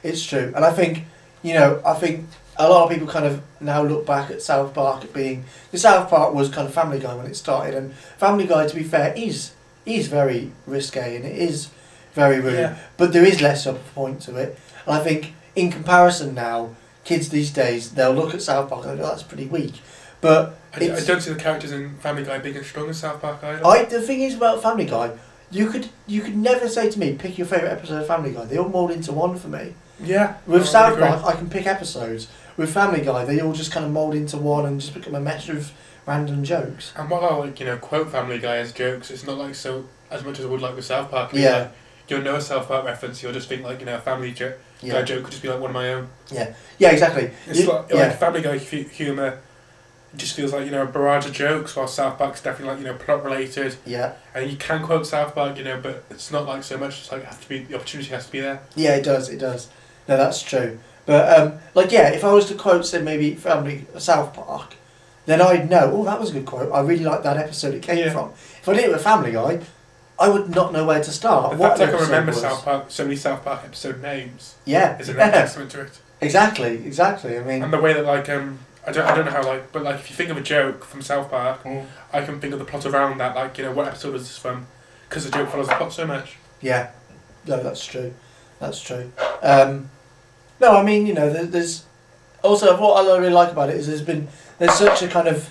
It's true, and I think a lot of people kind of now look back at South Park at being the South Park was kind of Family Guy when it started, and Family Guy, to be fair, is very risque and it is very rude, but there is less of a point to it. And I think in comparison now, kids these days they'll look at South Park and go, "That's pretty weak," but I don't see the characters in Family Guy being as strong as South Park either. The thing is about Family Guy, you could never say to me, pick your favourite episode of Family Guy. They all mould into one for me. Yeah. With South Park, I can pick episodes. With Family Guy, they all just kind of mould into one and just become a mess of random jokes. And while I quote Family Guy as jokes, it's not like so as much as I would like with South Park. Yeah. Like, you'll know a South Park reference, you'll just think like a Family Guy joke could just be like one of my own. Yeah. Yeah, exactly. It's like Family Guy humour just feels like a barrage of jokes, while South Park's definitely like plot related. Yeah. And you can quote South Park, but it's not like so much. It's like the opportunity has to be there. Yeah, it does. No, that's true. But if I was to quote, say maybe South Park, then I'd know. Oh, that was a good quote. I really like that episode it came from. If I did it with Family Guy, I would not know where to start. The fact I can remember South Park, so many South Park episode names. Yeah. Is a testament to it. Exactly. I mean. And the way that I don't know how but if you think of a joke from South Park, I can think of the plot around that. What episode was this from? Because the joke follows the plot so much. Yeah. No, that's true. No, I mean, there's also what I really like about it is there's such a kind of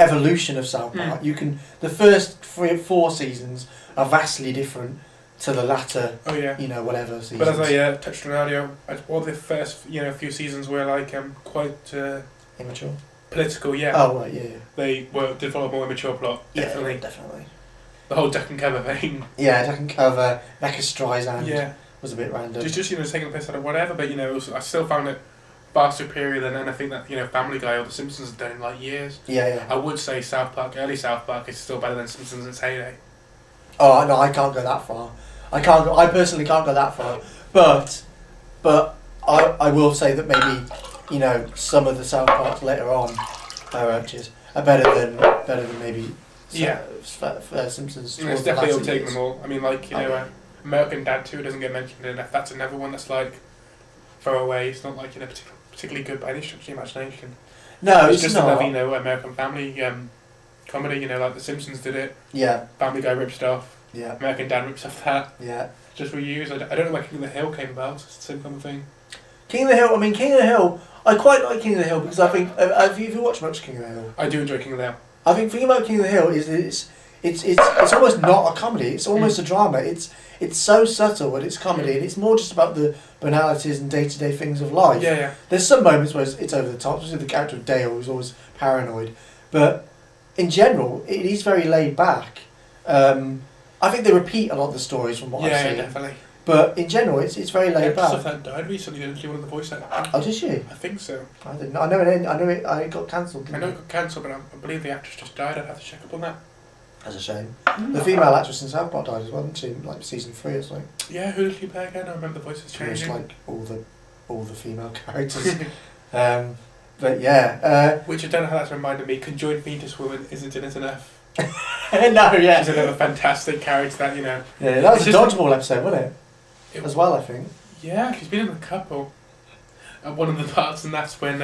evolution of South Park. The first 3 or 4 seasons are vastly different to the latter. Oh yeah. Whatever seasons. But as I touched on earlier, all the first few seasons were quite immature. Political, yeah. Oh right, yeah. They did follow a more immature plot. Definitely. Yeah, definitely. The whole Duck and Cover thing. Yeah, Duck and Cover, Becca Streisand. Yeah. Was a bit random. Just taking the piss out of whatever, but I still found it far superior than anything that Family Guy or The Simpsons have done in years. Yeah. I would say early South Park is still better than Simpsons in its heyday. Oh no, I can't go that far. I personally can't go that far. But I will say that maybe some of the South Parks later on are better than maybe Simpsons. It's definitely overtaking them all. I mean, American Dad 2 doesn't get mentioned enough. That's another one that's throwaway. It's not particularly good by any stretch of the imagination. No, it's just not. another American Family comedy. Like The Simpsons did it. Yeah. Family Guy ripped it off. Yeah. American Dad rips off that. Yeah. Just reused. I don't know where King of the Hill came about. It's the same kind of thing. King of the Hill. I quite like King of the Hill because I think have you watched much King of the Hill? I do enjoy King of the Hill. I think the thing about King of the Hill is that it's almost not a comedy. It's almost a drama. It's so subtle when it's comedy, and it's more just about the banalities and day-to-day things of life. Yeah. There's some moments where it's over the top, especially the character of Dale, who's always paranoid. But in general, it is very laid back. I think they repeat a lot of the stories from what I've seen. Yeah, definitely. But in general, it's very laid back. That died recently, didn't she? One of the voice actors. Oh, did she? I think so. I didn't. I know it. I got cancelled. I know it got cancelled, but I believe the actress just died. I'd have to check up on that. That's a shame. The female actress in South Park died as well, didn't she? Season 3 or something. Yeah, who did she play again? I remember the voices changing. It was all the female characters. But yeah. Which I don't know how that's reminded me. Conjoined fetus woman isn't in it enough. No, yeah. She's another fantastic character that Yeah, that was a dodgeball episode, wasn't it? As well, I think. Yeah, she's been in a couple. One of the parts, and that's when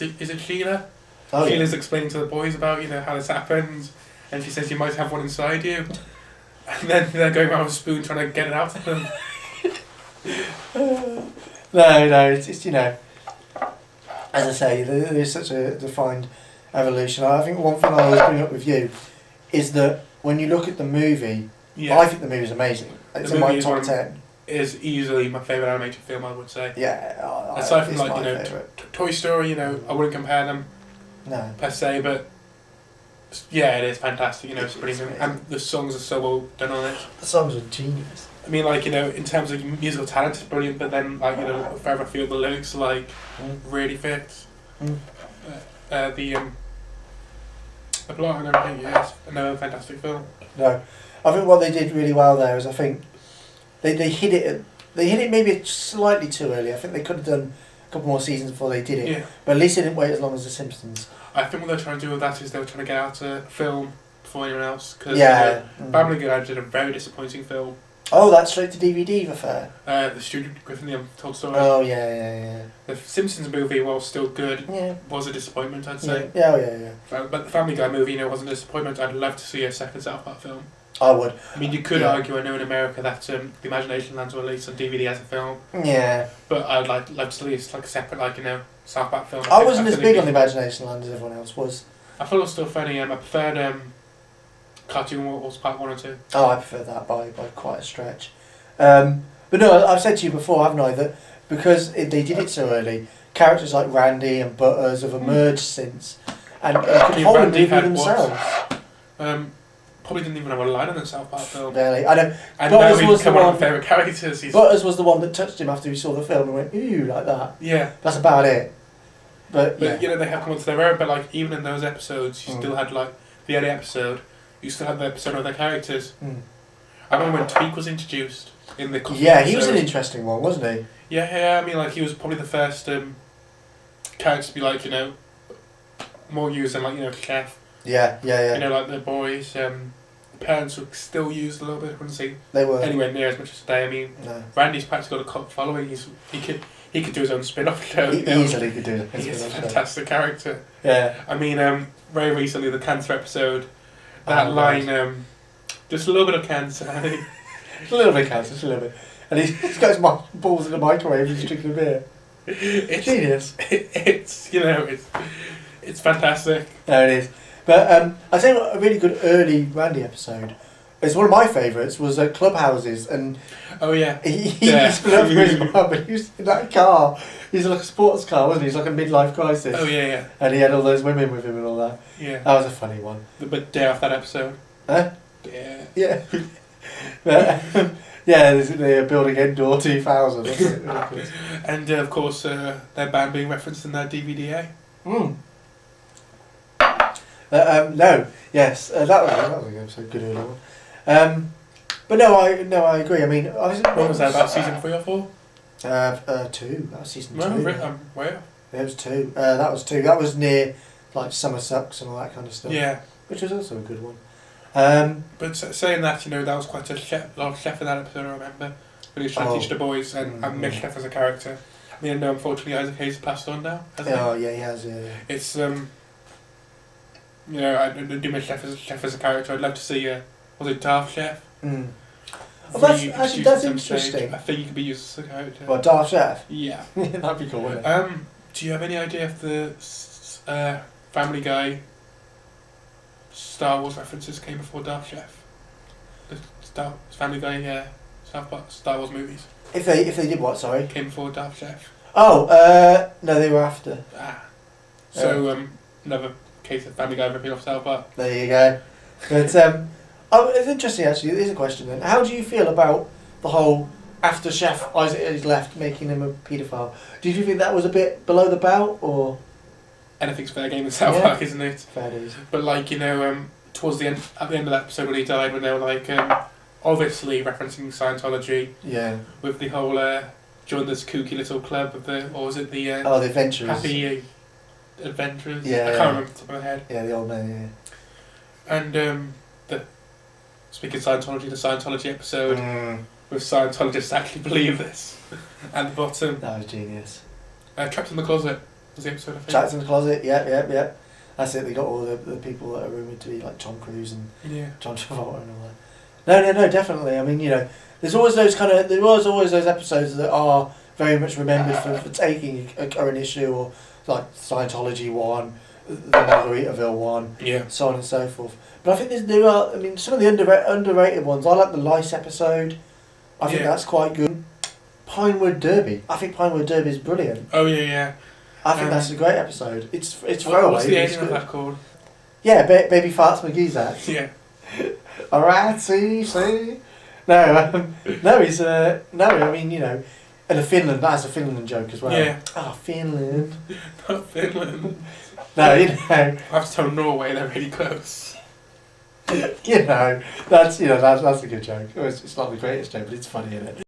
is it Sheila? Oh, Sheila's explaining to the boys about how this happens, and she says you might have one inside you, and then they're going around with a spoon trying to get it out of them. No, it's as I say, there is such a defined evolution. I think one thing I always bring up with you is that when you look at the movie, I think the movie's amazing. It's in my top 10. Is easily my favourite animated film, I would say. Yeah. Aside from Toy Story, I wouldn't compare them. No. Per se, but yeah, it is fantastic. It's pretty good, and the songs are so well done on it. The songs are genius. I mean, in terms of musical talent, it's brilliant. But then, Forever Feel the lyrics really fit. The plot and everything. Yeah, it's another fantastic film. No, I think what they did really well there is I think they hit it. They hit it maybe slightly too early. I think they could have done a couple more seasons before they did it. Yeah. But at least they didn't wait as long as The Simpsons. I think what they're trying to do with that is they were trying to get out a film before anyone else. Because yeah. Family Guy did a very disappointing film. Oh, that's straight to DVD affair. The Stuart Griffin told story. Oh yeah. The Simpsons movie, while still good, Yeah. was a disappointment, I'd say. Yeah. Oh yeah. But the Family Guy movie, wasn't a disappointment. I'd love to see a second South Park film. I would. I mean, you could Yeah. argue, I know in America that The Imagination Lands were released on DVD as a film, Yeah. but I'd like to release like a separate, South Park film. I wasn't as big on the Imagination Land as everyone else was. I thought it was still funny. I preferred Cartoon Wars Part 1 or 2. Oh, I prefer that by quite a stretch. But no, I've said to you before, haven't I, that because they did it so early, characters like Randy and Butters have emerged since, and could hold a Randy movie had themselves. Probably didn't even have a line in the South Park film. Barely. I know. And Butters now he's was become the one of one- my favourite characters. Butters was the one that touched him after he saw the film and went, ooh, like that. Yeah. That's about it. But they have come onto their own, but even in those episodes, you still had the early episode, you still had the episode of their characters. I remember when Tweak was introduced in the coffee yeah, he was episode. an interesting one, wasn't he? Yeah, I mean, he was probably the first character to be more used than Chef. Yeah. Like the boys, parents were still used a little bit. I wouldn't say They were. anywhere near as much as today. I mean, No. Randy's practically got a cult following. He could do his own spin-off show. He easily could do it. He's a fantastic character. Yeah. I mean, very recently, the cancer episode, that Oh, line, just a little bit of cancer. A little bit cancer, just a little bit. And he's got his balls in the microwave and he's drinking a beer. It's Genius. It's fantastic. No, it is. But I tell you what, a really good early Randy episode. It's one of my favourites. Was Clubhouses, and Oh yeah. he Yeah. split up from his mum, and he was in that car. He's like a sports car, wasn't he? He's like a midlife crisis. Oh yeah. And he had all those women with him and all that. Yeah. That was a funny one. But day off that episode. Huh? Yeah. Yeah. But, yeah, they're building Endor 2000. Wasn't it? And of course, their band being referenced in that DVD. No, yes, that was a good episode, good early one. But no, I agree. I mean, When was that? About season 3 or 4? 2. That was season 2. No, I'm way off. Yeah, it was 2. That was 2. That was near Summer Sucks and all that kind of stuff. Yeah. Which was also a good one. But saying that, that was quite a lot of Chef in that episode. I remember when he was trying to teach the boys, and Mick Chef as a character. I mean, unfortunately, Isaac Hayes passed on now. Oh yeah, he has. Yeah. It's I do miss Chef as a character. I'd love to see was it Darth Chef? Well, that's interesting. I think he could be used as a character. Well, Darth Chef. Yeah. That'd be cool, wouldn't it? Do you have any idea if the Family Guy Star Wars references came before Darth Chef? The Family Guy Star Wars movies If they did what? Sorry. came before Darth Chef. Oh, no, they were after. So another case of Family Guy ripping off South Park. There you go. But it's interesting actually. It is a question then. How do you feel about the whole after Chef Isaac is left making him a paedophile? Did you think that was a bit below the belt or? Anything's fair game in South Park, isn't it? Fair dues. But towards the end, at the end of that episode when he died, when they were obviously referencing Scientology. Yeah. With the whole join this kooky little club of the the Adventurers. Happy Adventurers. Yeah. I can't remember off the top of my head. Yeah, the old man. Yeah. And speaking of Scientology, the Scientology episode with Scientologists actually believe this. At the bottom. That was genius. Trapped in the Closet was the episode, I think. Trapped in the Closet. Yeah. That's it. They got all the people that are rumoured to be like Tom Cruise and John Travolta and all that. No, definitely. I mean, there's always those those episodes that are very much remembered for taking a current issue, or like Scientology one, the Margaritaville one, so on and so forth. But I think there are. I mean, some of the underrated ones. I like the Lice episode. I think that's quite good. Pinewood Derby. I think Pinewood Derby is brilliant. Oh yeah. I think that's a great episode. It's throwaway. What's the alien of that called? Yeah, Baby Farts McGeezax. Yeah. Alright, see. No, he's no. I mean, and Finland. That's a Finland joke as well. Yeah. Oh, Finland. Not Finland. No, I have to tell Norway. They're really close. that's that's a good joke. It's not the greatest joke, but it's funny, isn't it?